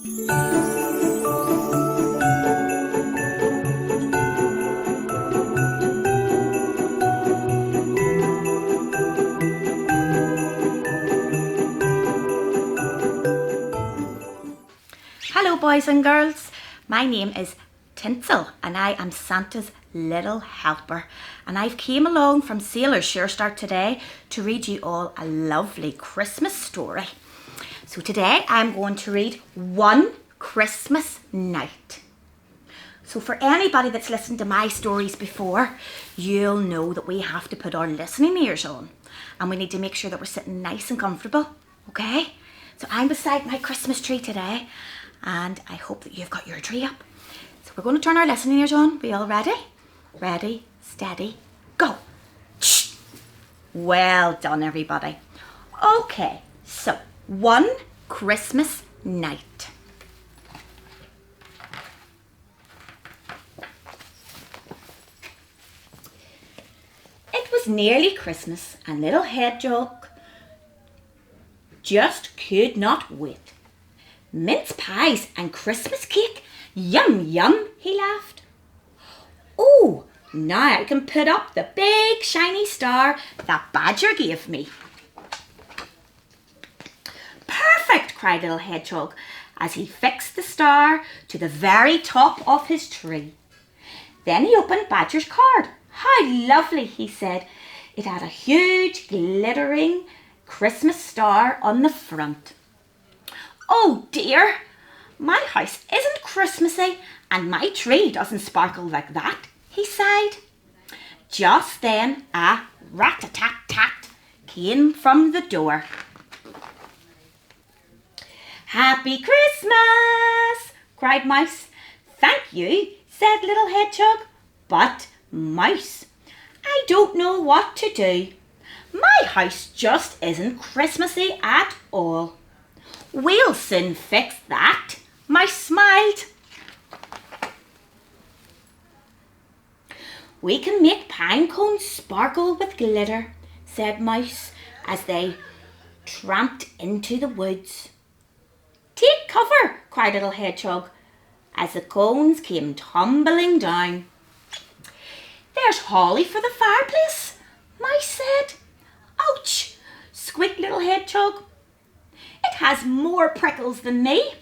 Hello boys and girls, my name is Tinsel and I am Santa's little helper, and I've came along from Sailor's SureStart today to read you all a lovely Christmas story. So today I'm going to read One Christmas Night. So for anybody that's listened to my stories before, you'll know that we have to put our listening ears on and we need to make sure that we're sitting nice and comfortable, okay? So I'm beside my Christmas tree today and I hope that you've got your tree up. So we're going to turn our listening ears on. Be all ready? Ready, steady, go. Shh. Well done, everybody. Okay, so One Christmas Night. It was nearly Christmas and little Hedgehog just could not wait. Mince pies and Christmas cake, yum yum, he laughed. Oh, now I can put up the big shiny star that Badger gave me. Perfect, cried little Hedgehog as he fixed the star to the very top of his tree. Then he opened Badger's card. How lovely, he said. It had a huge glittering Christmas star on the front. Oh dear, my house isn't Christmassy and my tree doesn't sparkle like that, he sighed. Just then a rat-a-tat-tat came from the door. Happy Christmas, cried Mouse. Thank you, said little Hedgehog. But, Mouse, I don't know what to do. My house just isn't Christmassy at all. We'll soon fix that, Mouse smiled. We can make pine cones sparkle with glitter, said Mouse as they tramped into the woods. Take cover, cried little Hedgehog as the cones came tumbling down. There's holly for the fireplace, Mouse said. Ouch, squeaked little Hedgehog. It has more prickles than me.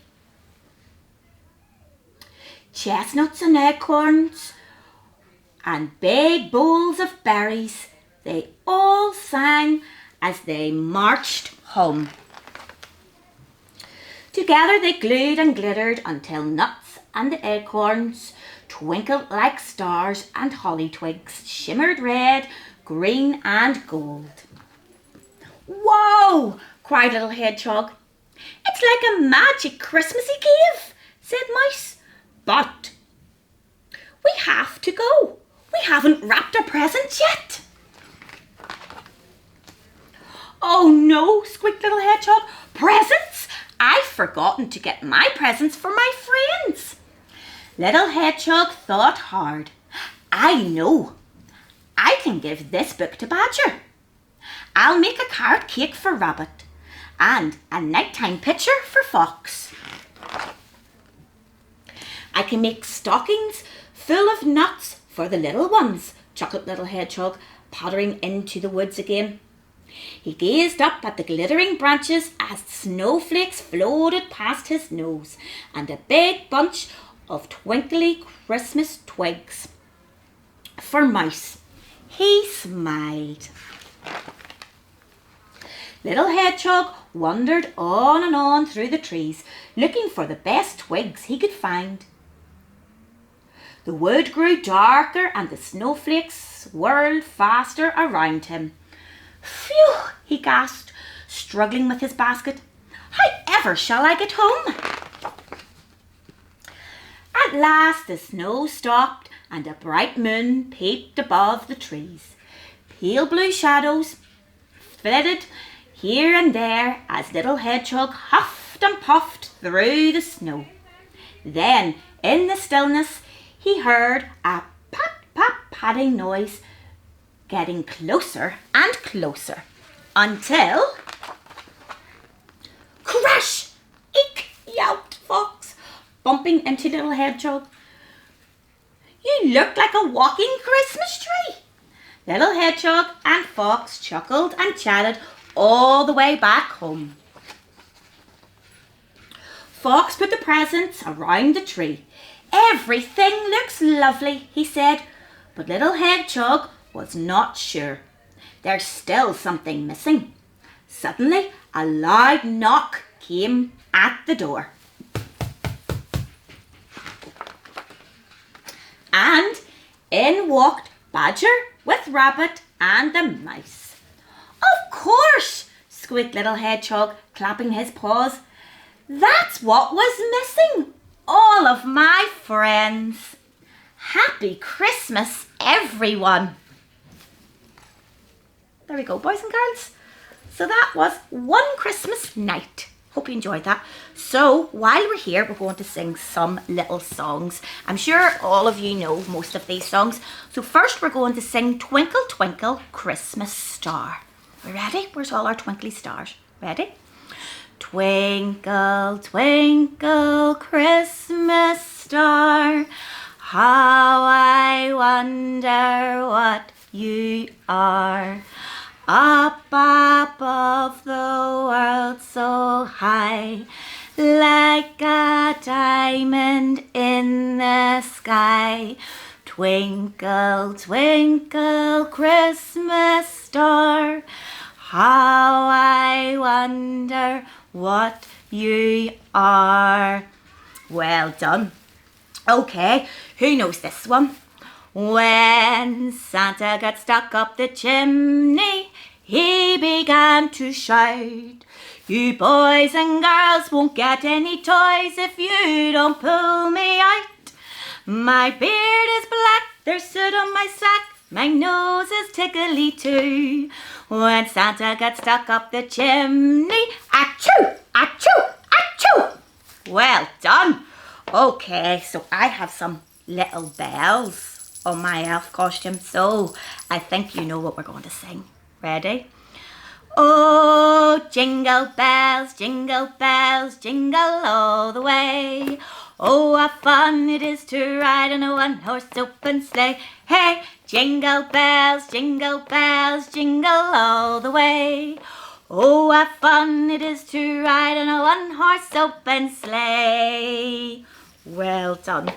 Chestnuts and acorns and big bowls of berries, they all sang as they marched home. Together they glued and glittered until nuts and the acorns twinkled like stars and holly twigs shimmered red, green and gold. Whoa! cried little Hedgehog. It's like a magic Christmassy cave, said Mouse. But we have to go. We haven't wrapped our presents yet. Oh no, squeaked little Hedgehog. Presents? I've forgotten to get my presents for my friends. Little Hedgehog thought hard. I know. I can give this book to Badger. I'll make a carrot cake for Rabbit and a nighttime pitcher for Fox. I can make stockings full of nuts for the little ones, chuckled little Hedgehog, pottering into the woods again. He gazed up at the glittering branches as snowflakes floated past his nose and a big bunch of twinkly Christmas twigs. For Mouse, he smiled. Little Hedgehog wandered on and on through the trees, looking for the best twigs he could find. The wood grew darker and the snowflakes swirled faster around him. Phew, he gasped, struggling with his basket. However shall I get home? At last the snow stopped and a bright moon peeped above the trees. Pale blue shadows flitted here and there as little Hedgehog huffed and puffed through the snow. Then, in the stillness, he heard a pat-pat-patting noise getting closer and closer until... Crash! Eek! Yelped Fox. bumping into Little Hedgehog. "You look like a walking Christmas tree." Little Hedgehog and Fox chuckled and chatted all the way back home. Fox put the presents around the tree. "Everything looks lovely," he said, but Little Hedgehog was not sure. There's still something missing. Suddenly, a loud knock came at the door. And in walked Badger with Rabbit and the Mouse. "Of course," squeaked Little Hedgehog, clapping his paws. "That's what was missing. All of my friends. Happy Christmas, everyone." There we go, boys and girls. So that was one Christmas night. Hope you enjoyed that. So while we're here, we're going to sing some little songs. I'm sure all of you know most of these songs. So first we're going to sing Twinkle, Twinkle, Christmas Star. We ready? Where's all our twinkly stars? Ready? Twinkle, twinkle, Christmas star, how I wonder what you are. Up above the world so high, like a diamond in the sky. Twinkle, twinkle, Christmas star, how I wonder what you are. Well done. Okay, who knows this one? When Santa got stuck up the chimney, he began to shout, "You boys and girls won't get any toys if you don't pull me out. My beard is black, there's soot on my sack, my nose is tickly too. When Santa got stuck up the chimney, achoo, achoo, achoo." Well done. Okay, so I have some little bells on my elf costume, so I think you know what we're going to sing. Ready? "Oh, jingle bells, jingle all the way. Oh, what fun it is to ride in a one-horse open sleigh. Hey, jingle bells, jingle all the way. Oh, what fun it is to ride in a one-horse open sleigh." Well done.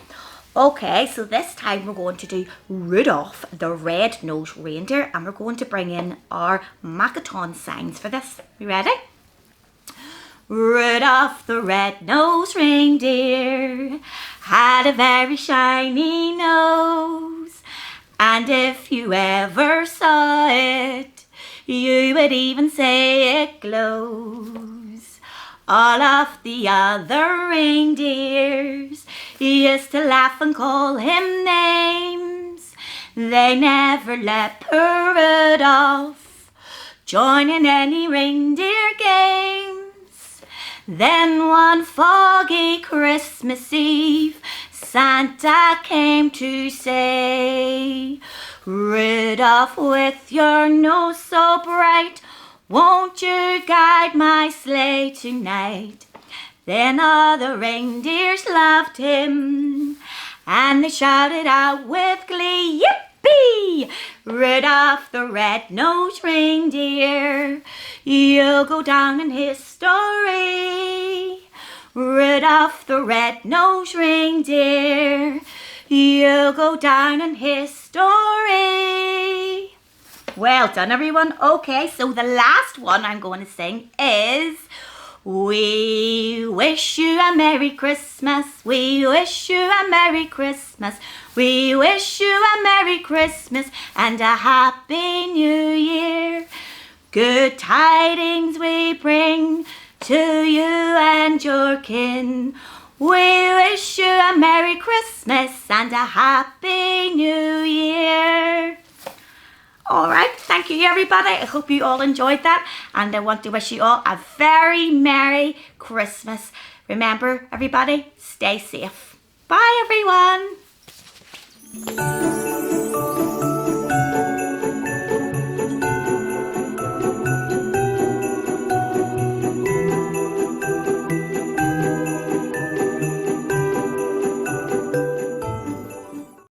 Okay, so this time we're going to do Rudolph the Red-Nosed Reindeer, and we're going to bring in our Macathon signs for this. You ready? Rudolph the red-nosed reindeer had a very shiny nose, and if you ever saw it, you would even say it glows. All of the other reindeers used to laugh and call him names. They never let poor Rudolph join in any reindeer games. Then one foggy Christmas Eve, Santa came to say, "Rudolph, with your nose so bright, won't you guide my sleigh tonight?" Then all the reindeers loved him, and they shouted out with glee, "Yippee! Rudolph the red-nosed reindeer, you'll go down in history. Rudolph the red-nosed reindeer, you'll go down in history." Well done, everyone. Okay, so the last one I'm going to sing is "We wish you a Merry Christmas, we wish you a Merry Christmas, we wish you a Merry Christmas and a Happy New Year. Good tidings we bring to you and your kin. We wish you a Merry Christmas and a Happy New Year." Alright, thank you everybody. I hope you all enjoyed that, and I want to wish you all a very Merry Christmas. Remember everybody, stay safe. Bye everyone.